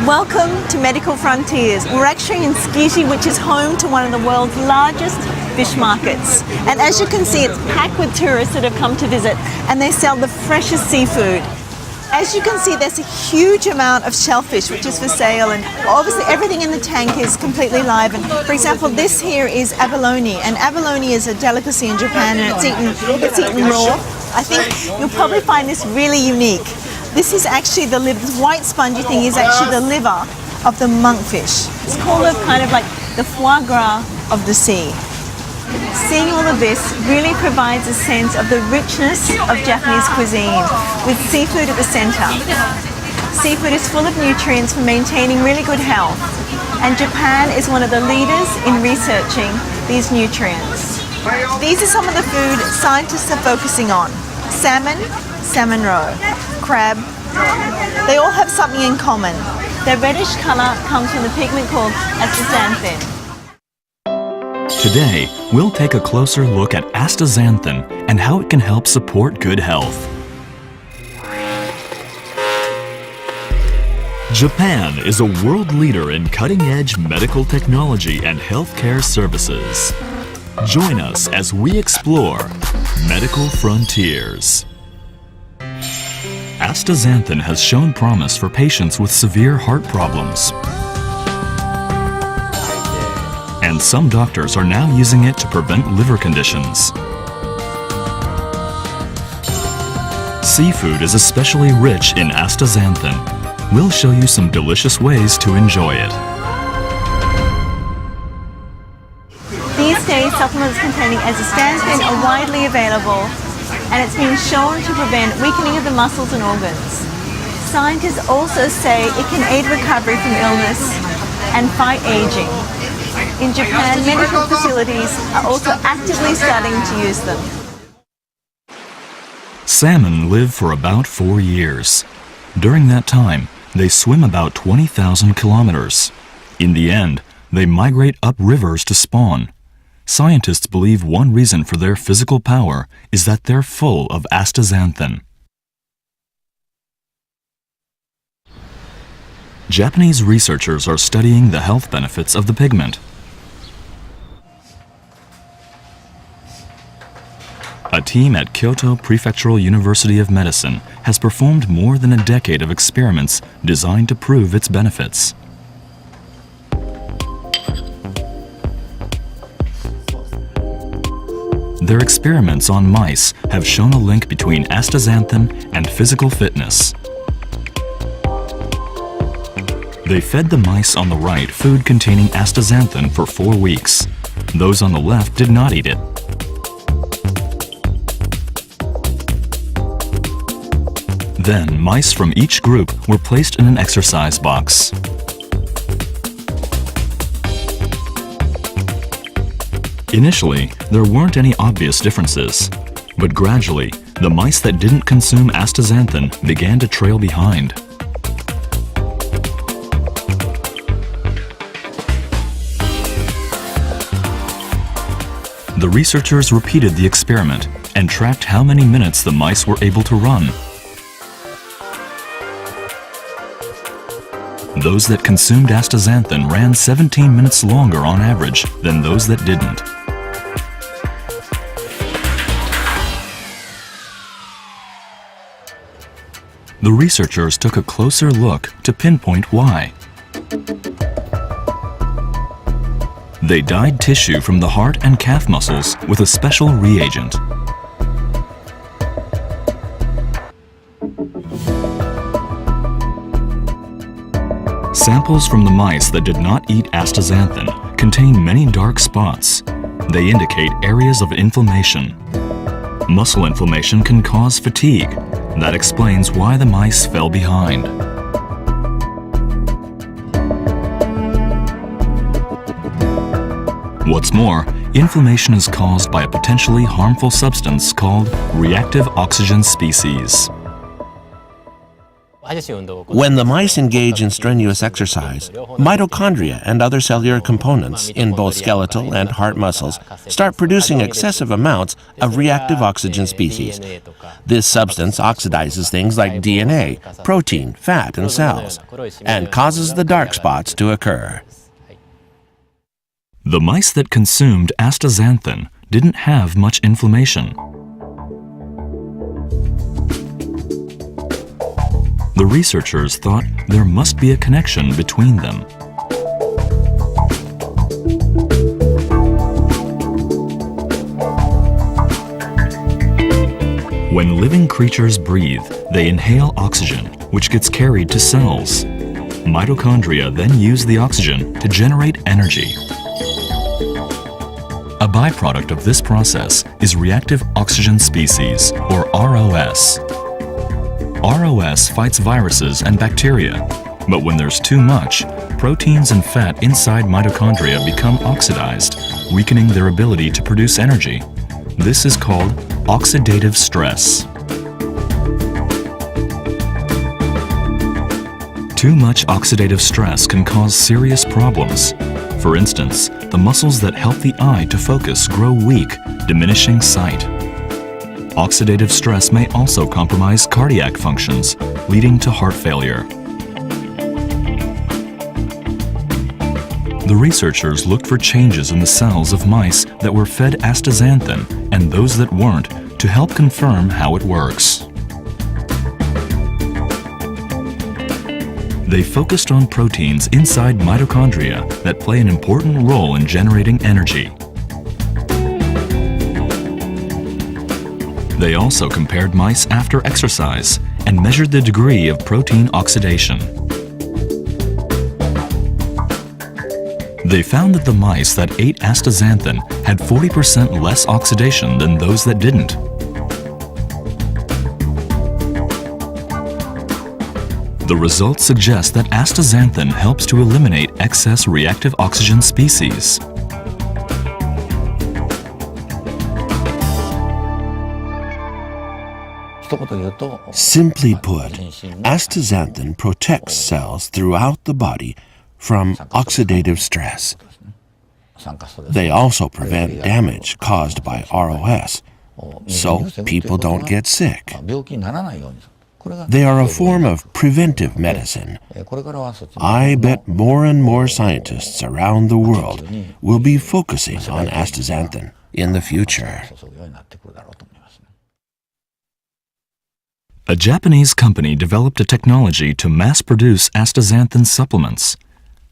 Welcome to Medical Frontiers. We're actually in Tsukiji, which is home to one of the world's largest fish markets. And as you can see, it's packed with tourists that have come to visit, and they sell the freshest seafood. As you can see, there's a huge amount of shellfish which is for sale, and obviously everything in the tank is completely live. And for example, this here is abalone, and abalone is a delicacy in Japan, and it's eaten raw. I think you'll probably find this really unique. This is actually the liver. This white spongy thing is actually the liver of the monkfish. It's called kind of like the foie gras of the sea. Seeing all of this really provides a sense of the richness of Japanese cuisine, with seafood at the center. Seafood is full of nutrients for maintaining really good health, and Japan is one of the leaders in researching these nutrients. These are some of the food scientists are focusing on. Salmon, salmon roe, crab. They all have something in common. Their reddish color comes from the pigment called astaxanthin. Today, we'll take a closer look at astaxanthin and how it can help support good health. Japan is a world leader in cutting-edge medical technology and healthcare services. Join us as we explore Medical Frontiers. Astaxanthin has shown promise for patients with severe heart problems. And some doctors are now using it to prevent liver conditions. Seafood is especially rich in astaxanthin. We'll show you some delicious ways to enjoy it. These days, supplements containing astaxanthin are widely available, and it's been shown to prevent weakening of the muscles and organs. Scientists also say it can aid recovery from illness and fight aging. In Japan, medical facilities are also actively starting to use them. Salmon live for about 4 years. During that time, they swim about 20,000 kilometers. In the end, they migrate up rivers to spawn. Scientists believe one reason for their physical power is that they're full of astaxanthin. Japanese researchers are studying the health benefits of the pigment. A team at Kyoto Prefectural University of Medicine has performed more than a decade of experiments designed to prove its benefits. Their experiments on mice have shown a link between astaxanthin and physical fitness. They fed the mice on the right food containing astaxanthin for 4 weeks. Those on the left did not eat it. Then, mice from each group were placed in an exercise box. Initially, there weren't any obvious differences, but gradually, the mice that didn't consume astaxanthin began to trail behind. The researchers repeated the experiment and tracked how many minutes the mice were able to run. Those that consumed astaxanthin ran 17 minutes longer on average than those that didn't. The researchers took a closer look to pinpoint why. They dyed tissue from the heart and calf muscles with a special reagent. Samples from the mice that did not eat astaxanthin contain many dark spots. They indicate areas of inflammation. Muscle inflammation can cause fatigue. That explains why the mice fell behind. What's more, inflammation is caused by a potentially harmful substance called reactive oxygen species. When the mice engage in strenuous exercise, mitochondria and other cellular components in both skeletal and heart muscles start producing excessive amounts of reactive oxygen species. This substance oxidizes things like DNA, protein, fat, and cells, and causes the dark spots to occur. The mice that consumed astaxanthin didn't have much inflammation. The researchers thought there must be a connection between them. When living creatures breathe, they inhale oxygen, which gets carried to cells. Mitochondria then use the oxygen to generate energy. A byproduct of this process is reactive oxygen species, or ROS. ROS fights viruses and bacteria, but when there's too much, proteins and fat inside mitochondria become oxidized, weakening their ability to produce energy. This is called oxidative stress. Too much oxidative stress can cause serious problems. For instance, the muscles that help the eye to focus grow weak, diminishing sight. Oxidative stress may also compromise cardiac functions, leading to heart failure. The researchers looked for changes in the cells of mice that were fed astaxanthin and those that weren't to help confirm how it works. They focused on proteins inside mitochondria that play an important role in generating energy. They also compared mice after exercise and measured the degree of protein oxidation. They found that the mice that ate astaxanthin had 40% less oxidation than those that didn't. The results suggest that astaxanthin helps to eliminate excess reactive oxygen species. Simply put, astaxanthin protects cells throughout the body from oxidative stress. They also prevent damage caused by ROS, so people don't get sick. They are a form of preventive medicine. I bet more and more scientists around the world will be focusing on astaxanthin in the future. A Japanese company developed a technology to mass-produce astaxanthin supplements.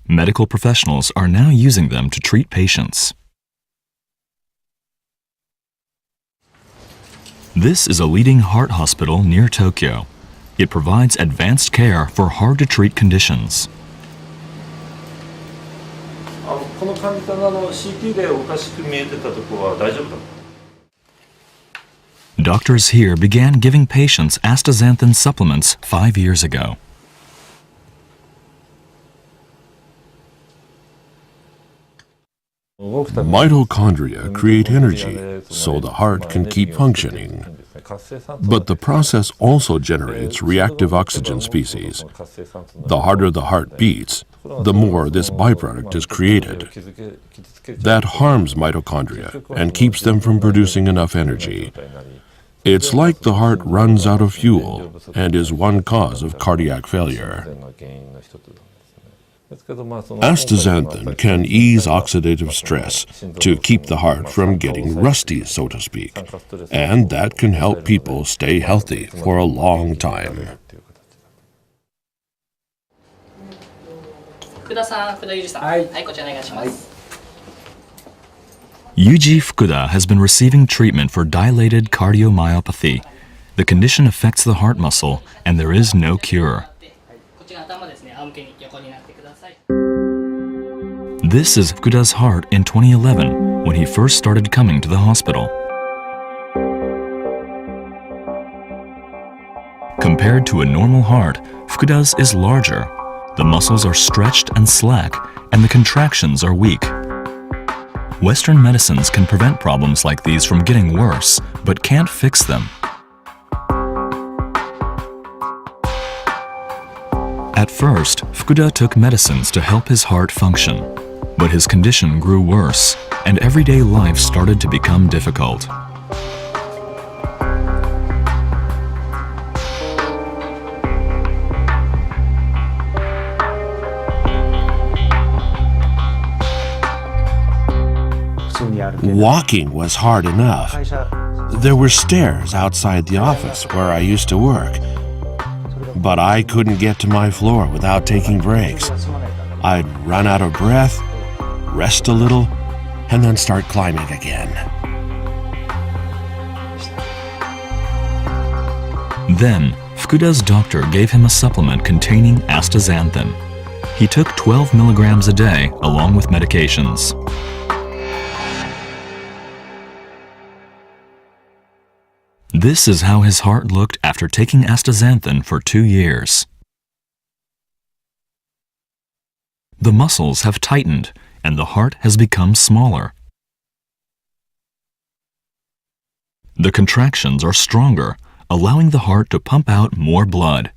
Medical professionals are now using them to treat patients. This is a leading heart hospital near Tokyo. It provides advanced care for hard-to-treat conditions. Doctors here began giving patients astaxanthin supplements 5 years ago. Mitochondria create energy so the heart can keep functioning. But the process also generates reactive oxygen species. The harder the heart beats, the more this byproduct is created. That harms mitochondria and keeps them from producing enough energy. It's like the heart runs out of fuel and is one cause of cardiac failure. Astaxanthin can ease oxidative stress to keep the heart from getting rusty, so to speak, and that can help people stay healthy for a long time. Yuji Fukuda has been receiving treatment for dilated cardiomyopathy. The condition affects the heart muscle, and there is no cure. This is Fukuda's heart in 2011, when he first started coming to the hospital. Compared to a normal heart, Fukuda's is larger. The muscles are stretched and slack, and the contractions are weak. Western medicines can prevent problems like these from getting worse, but can't fix them. At first, Fukuda took medicines to help his heart function. But his condition grew worse, and everyday life started to become difficult. Walking was hard enough. There were stairs outside the office where I used to work. But I couldn't get to my floor without taking breaks. I'd run out of breath, rest a little, and then start climbing again. Then, Fukuda's doctor gave him a supplement containing astaxanthin. He took 12 milligrams a day along with medications. This is how his heart looked after taking astaxanthin for 2 years. The muscles have tightened and the heart has become smaller. The contractions are stronger, allowing the heart to pump out more blood.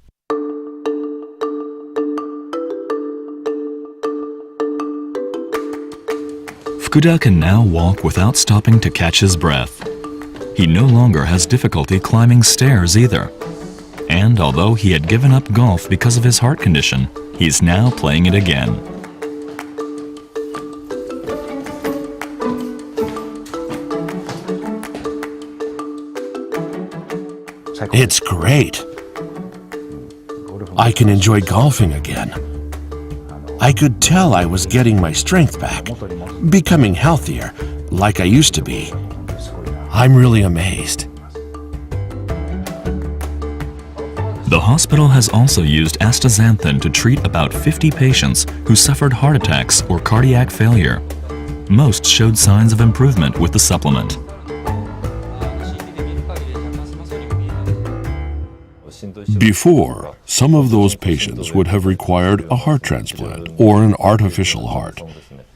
Fukuda can now walk without stopping to catch his breath. He no longer has difficulty climbing stairs either. And although he had given up golf because of his heart condition, he's now playing it again. It's great. I can enjoy golfing again. I could tell I was getting my strength back, becoming healthier, like I used to be. I'm really amazed. The hospital has also used astaxanthin to treat about 50 patients who suffered heart attacks or cardiac failure. Most showed signs of improvement with the supplement. Before, some of those patients would have required a heart transplant or an artificial heart.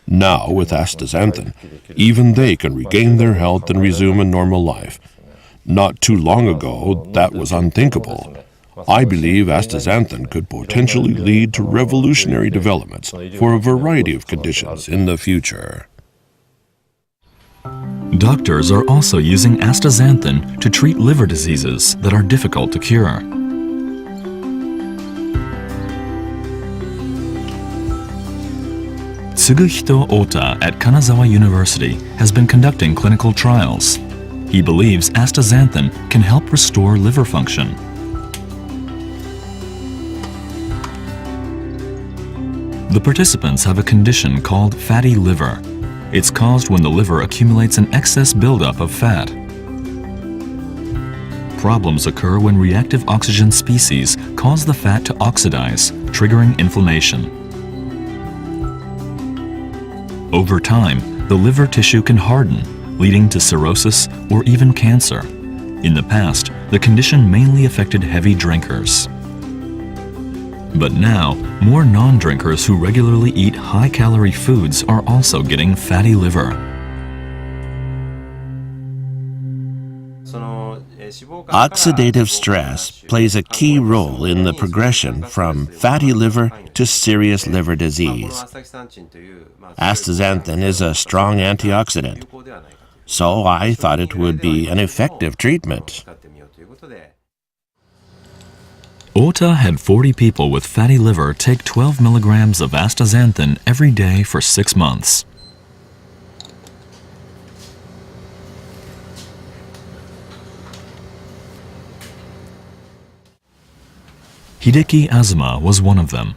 Now, with astaxanthin, even they can regain their health and resume a normal life. Not too long ago, that was unthinkable. I believe astaxanthin could potentially lead to revolutionary developments for a variety of conditions in the future. Doctors are also using astaxanthin to treat liver diseases that are difficult to cure. Tsuguhito Ota at Kanazawa University has been conducting clinical trials. He believes astaxanthin can help restore liver function. The participants have a condition called fatty liver. It's caused when the liver accumulates an excess buildup of fat. Problems occur when reactive oxygen species cause the fat to oxidize, triggering inflammation. Over time, the liver tissue can harden, leading to cirrhosis or even cancer. In the past, the condition mainly affected heavy drinkers. But now, more non-drinkers who regularly eat high-calorie foods are also getting fatty liver. Oxidative stress plays a key role in the progression from fatty liver to serious liver disease. Astaxanthin is a strong antioxidant, so I thought it would be an effective treatment. Ota had 40 people with fatty liver take 12 milligrams of astaxanthin every day for 6 months. Hideki Azuma was one of them.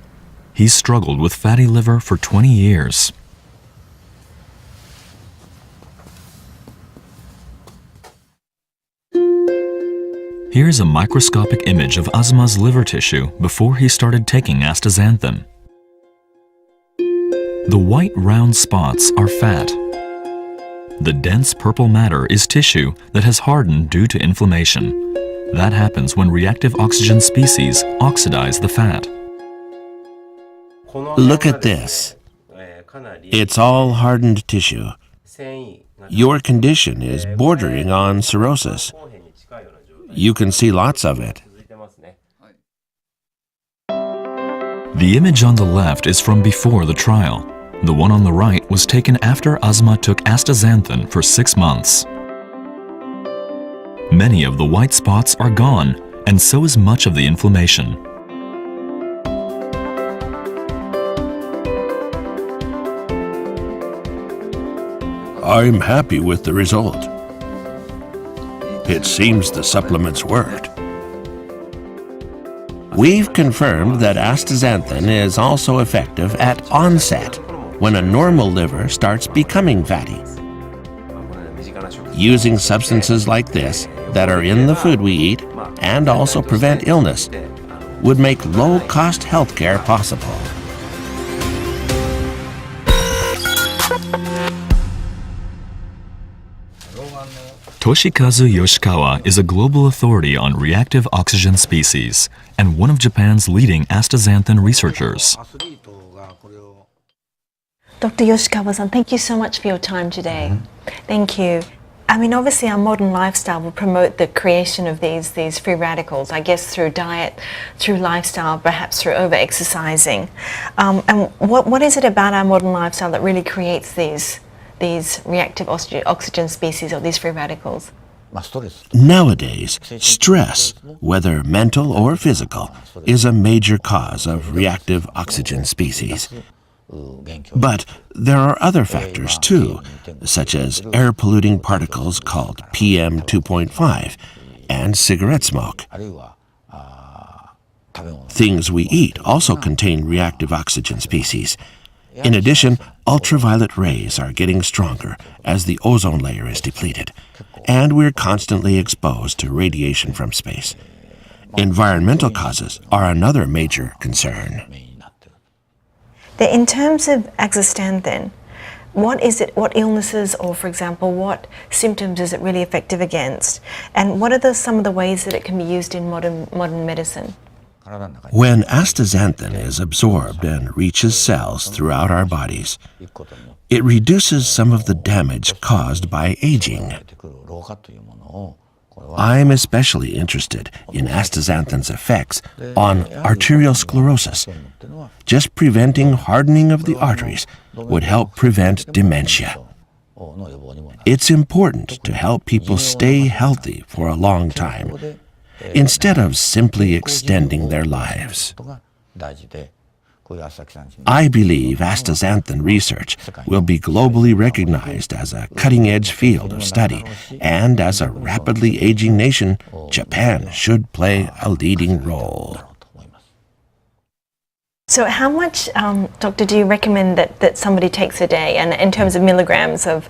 He struggled with fatty liver for 20 years. Here's a microscopic image of Azuma's liver tissue before he started taking astaxanthin. The white round spots are fat. The dense purple matter is tissue that has hardened due to inflammation. That happens when reactive oxygen species oxidize the fat. Look at this. It's all hardened tissue. Your condition is bordering on cirrhosis. You can see lots of it. The image on the left is from before the trial. The one on the right was taken after Azuma took astaxanthin for 6 months. Many of the white spots are gone, and so is much of the inflammation. I'm happy with the result. It seems the supplements worked. We've confirmed that astaxanthin is also effective at onset, when a normal liver starts becoming fatty. Using substances like this that are in the food we eat and also prevent illness would make low-cost healthcare possible. Toshikazu Yoshikawa is a global authority on reactive oxygen species and one of Japan's leading astaxanthin researchers. Dr. Yoshikawa-san, thank you so much for your time today. Thank you. I mean, obviously our modern lifestyle will promote the creation of these free radicals, I guess through diet, through lifestyle, perhaps through over-exercising. And what is it about our modern lifestyle that really creates these reactive oxygen species or these free radicals? Nowadays, stress, whether mental or physical, is a major cause of reactive oxygen species. But there are other factors too, such as air-polluting particles called PM 2.5 and cigarette smoke. Things we eat also contain reactive oxygen species. In addition, ultraviolet rays are getting stronger as the ozone layer is depleted, and we're constantly exposed to radiation from space. Environmental causes are another major concern. In terms of astaxanthin, what is it, what illnesses or, for example, what symptoms is it really effective against? And what are some of the ways that it can be used in modern medicine? When astaxanthin is absorbed and reaches cells throughout our bodies, it reduces some of the damage caused by aging. I'm especially interested in astaxanthin's effects on arteriosclerosis. Just preventing hardening of the arteries would help prevent dementia. It's important to help people stay healthy for a long time, instead of simply extending their lives. I believe astaxanthin research will be globally recognized as a cutting-edge field of study, and as a rapidly aging nation, Japan should play a leading role. So how much, doctor, do you recommend that somebody takes a day? And in terms of milligrams of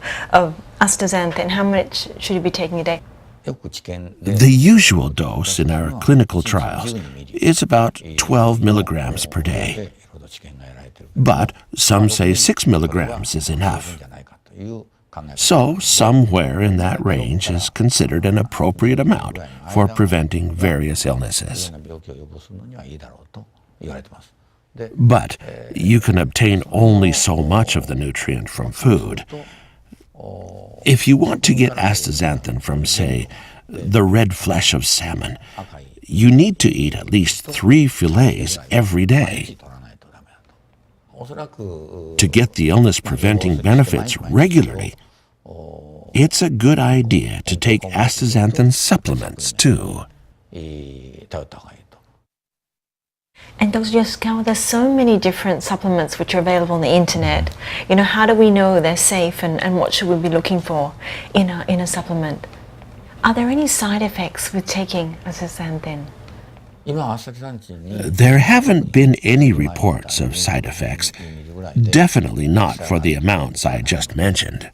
astaxanthin, how much should you be taking a day? The usual dose in our clinical trials is about 12 milligrams per day. But some say 6 milligrams is enough. So somewhere in that range is considered an appropriate amount for preventing various illnesses. But you can obtain only so much of the nutrient from food. If you want to get astaxanthin from, say, the red flesh of salmon, you need to eat at least 3 fillets every day. To get the illness-preventing benefits regularly, it's a good idea to take astaxanthin supplements too. And Dr. Yoshikawa, there's so many different supplements which are available on the internet. You know, how do we know they're safe, and what should we be looking for in a supplement? Are there any side effects with taking astaxanthin? There haven't been any reports of side effects, definitely not for the amounts I just mentioned.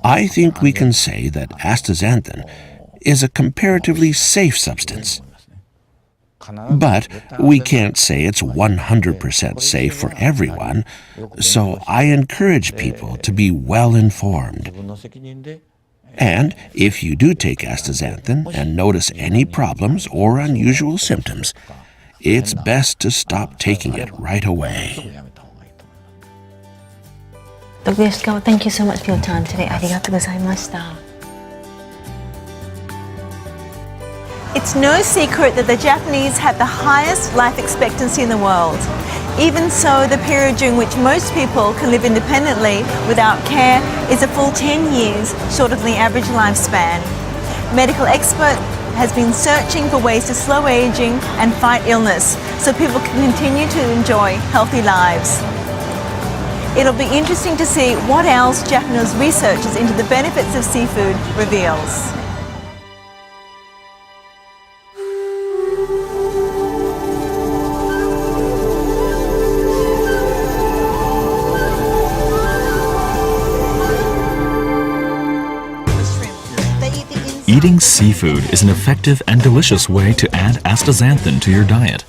I think we can say that astaxanthin is a comparatively safe substance. But we can't say it's 100% safe for everyone, so I encourage people to be well informed. And if you do take astaxanthin and notice any problems or unusual symptoms, it's best to stop taking it right away. Dr. Yoshikawa, thank you so much for your time today. ありがとうございました。It's no secret that the Japanese have the highest life expectancy in the world. Even so, the period during which most people can live independently without care is a full 10 years short of the average lifespan. Medical expert has been searching for ways to slow aging and fight illness so people can continue to enjoy healthy lives. It'll be interesting to see what else Japanese researchers into the benefits of seafood reveals. Eating seafood is an effective and delicious way to add astaxanthin to your diet.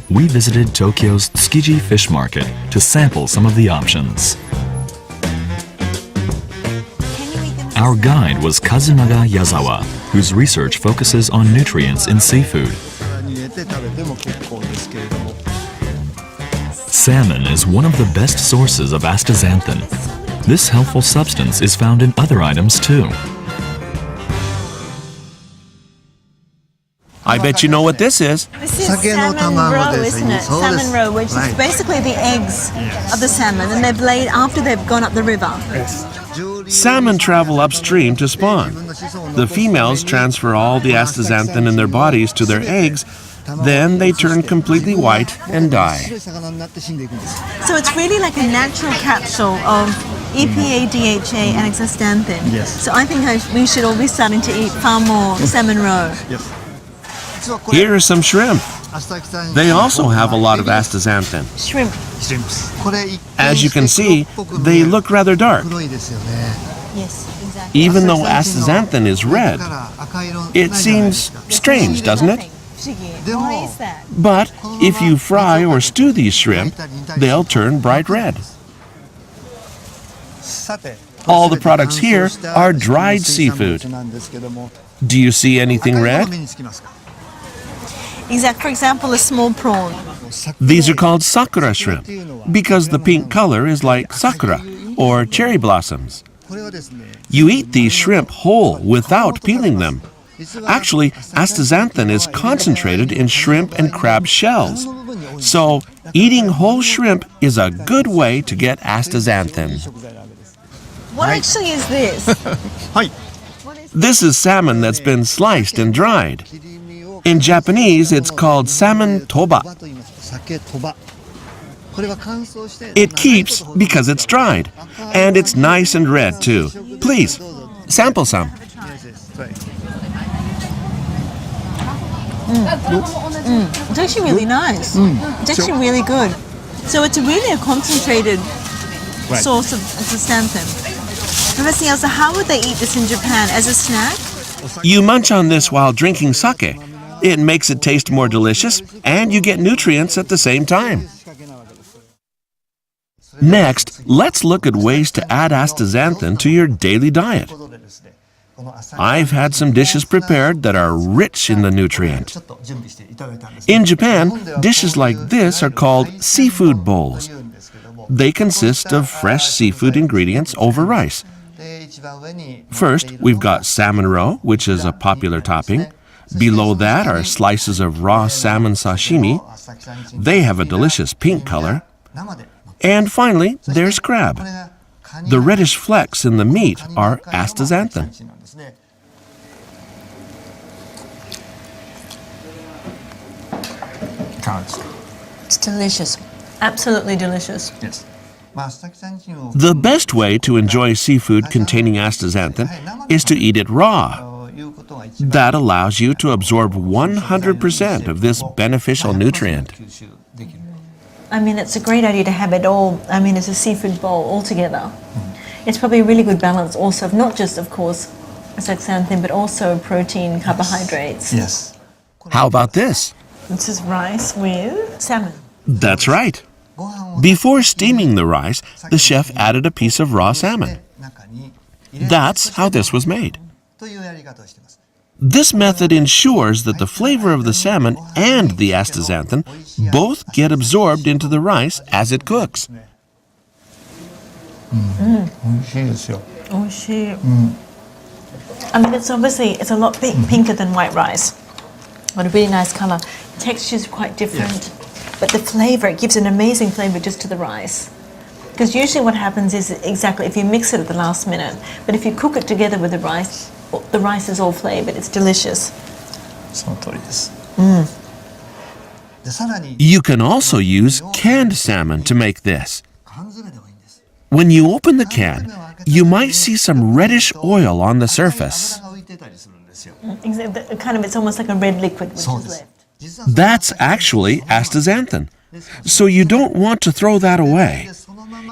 We visited Tokyo's Tsukiji Fish Market to sample some of the options. Our guide was Kazunaga Yazawa, whose research focuses on nutrients in seafood. Salmon is one of the best sources of astaxanthin. This helpful substance is found in other items too. I bet you know what this is. This is salmon roe, isn't it? Salmon roe, which is basically the eggs of the salmon, and they're laid after they've gone up the river. Salmon travel upstream to spawn. The females transfer all the astaxanthin in their bodies to their eggs, then they turn completely white and die. So it's really like a natural capsule of EPA, DHA, and astaxanthin. Yes. So I think we should all be starting to eat far more salmon roe. Yes. Here are some shrimp. They also have a lot of astaxanthin. Shrimp. As you can see, they look rather dark. Yes, exactly. Even though astaxanthin is red, it seems strange, doesn't it? Why is that? But if you fry or stew these shrimp, they'll turn bright red. All the products here are dried seafood. Do you see anything red? Exactly. For example, a small prawn. These are called sakura shrimp because the pink color is like sakura or cherry blossoms. You eat these shrimp whole without peeling them. Actually, astaxanthin is concentrated in shrimp and crab shells. So, eating whole shrimp is a good way to get astaxanthin. What actually is this? This is salmon that's been sliced and dried. In Japanese, it's called salmon toba. It keeps because it's dried, and it's nice and red too. Please, sample some. It's actually really nice. It's actually really good. So it's really a concentrated source of astaxanthin. Professor Elsa, how would they eat this in Japan? As a snack? You munch on this while drinking sake. It makes it taste more delicious, and you get nutrients at the same time. Next, let's look at ways to add astaxanthin to your daily diet. I've had some dishes prepared that are rich in the nutrient. In Japan, dishes like this are called seafood bowls. They consist of fresh seafood ingredients over rice. First, we've got salmon roe, which is a popular topping. Below that are slices of raw salmon sashimi. They have a delicious pink color. And finally, there's crab. The reddish flecks in the meat are astaxanthin. It's delicious. Absolutely delicious. Yes. The best way to enjoy seafood containing astaxanthin is to eat it raw. That allows you to absorb 100% of this beneficial nutrient. I mean, it's a great idea to have it all, as a seafood bowl all together. It's probably a really good balance also of not just, of course, astaxanthin, but also protein, carbohydrates. Yes. How about this? This is rice with salmon. That's right. Before steaming the rice, the chef added a piece of raw salmon. That's how this was made. This method ensures that the flavor of the salmon and the astaxanthin both get absorbed into the rice as it cooks. It's obviously, it's a lot pinker than white rice. What a really nice colour. Texture's quite different, but the flavour, it gives an amazing flavour just to the rice. Because usually what happens is exactly if you mix it at the last minute, but if you cook it together with the rice is all flavoured. It's delicious. You can also use canned salmon to make this. When you open the can, you might see some reddish oil on the surface. It's almost like a red liquid which is left. That's actually astaxanthin, so you don't want to throw that away.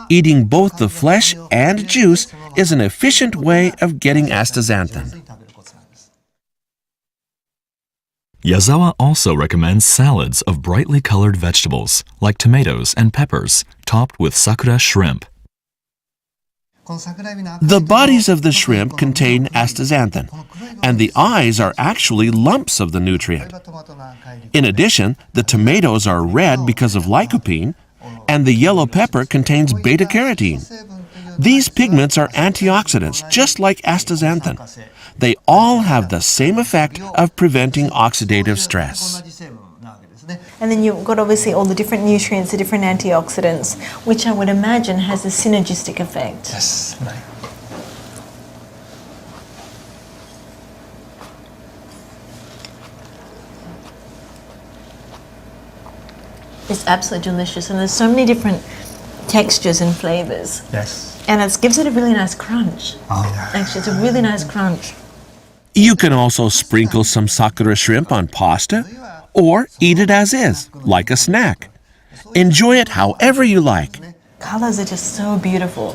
Eating both the flesh and juice is an efficient way of getting astaxanthin. Yazawa also recommends salads of brightly colored vegetables, like tomatoes and peppers, topped with sakura shrimp. The bodies of the shrimp contain astaxanthin, and the eyes are actually lumps of the nutrient. In addition, the tomatoes are red because of lycopene, and the yellow pepper contains beta-carotene. These pigments are antioxidants, just like astaxanthin. They all have the same effect of preventing oxidative stress. And then you've got obviously all the different nutrients, the different antioxidants, which I would imagine has a synergistic effect. Yes, right. It's absolutely delicious, and there's so many different textures and flavours. Yes. And it gives it a really nice crunch. Oh, yeah. Actually, it's a really nice crunch. You can also sprinkle some sakura shrimp on pasta, or eat it as is, like a snack. Enjoy it however you like. Colours are just so beautiful.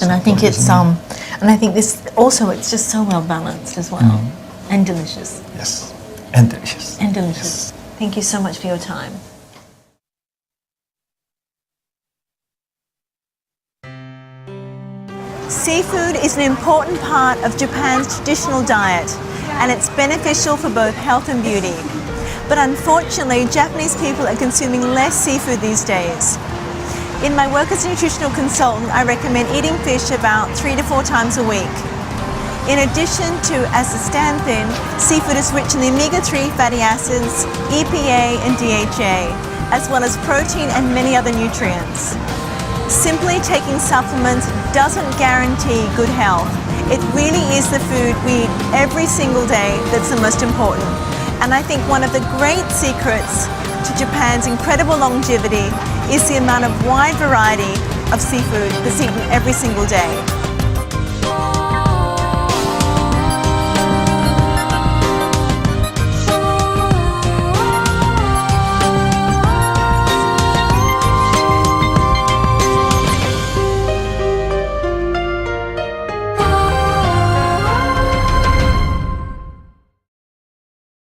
And I think it's and I think this also, it's just so well balanced as well. And delicious. Yes. And delicious. And delicious. Thank you so much for your time. Seafood is an important part of Japan's traditional diet, and it's beneficial for both health and beauty. But unfortunately, Japanese people are consuming less seafood these days. In my work as a nutritional consultant, I recommend eating fish about 3 to 4 times a week. In addition to astaxanthin, seafood is rich in the omega-3 fatty acids, EPA and DHA, as well as protein and many other nutrients. Simply taking supplements doesn't guarantee good health. It really is the food we eat every single day that's the most important. And I think one of the great secrets to Japan's incredible longevity is the amount of wide variety of seafood that's eaten every single day.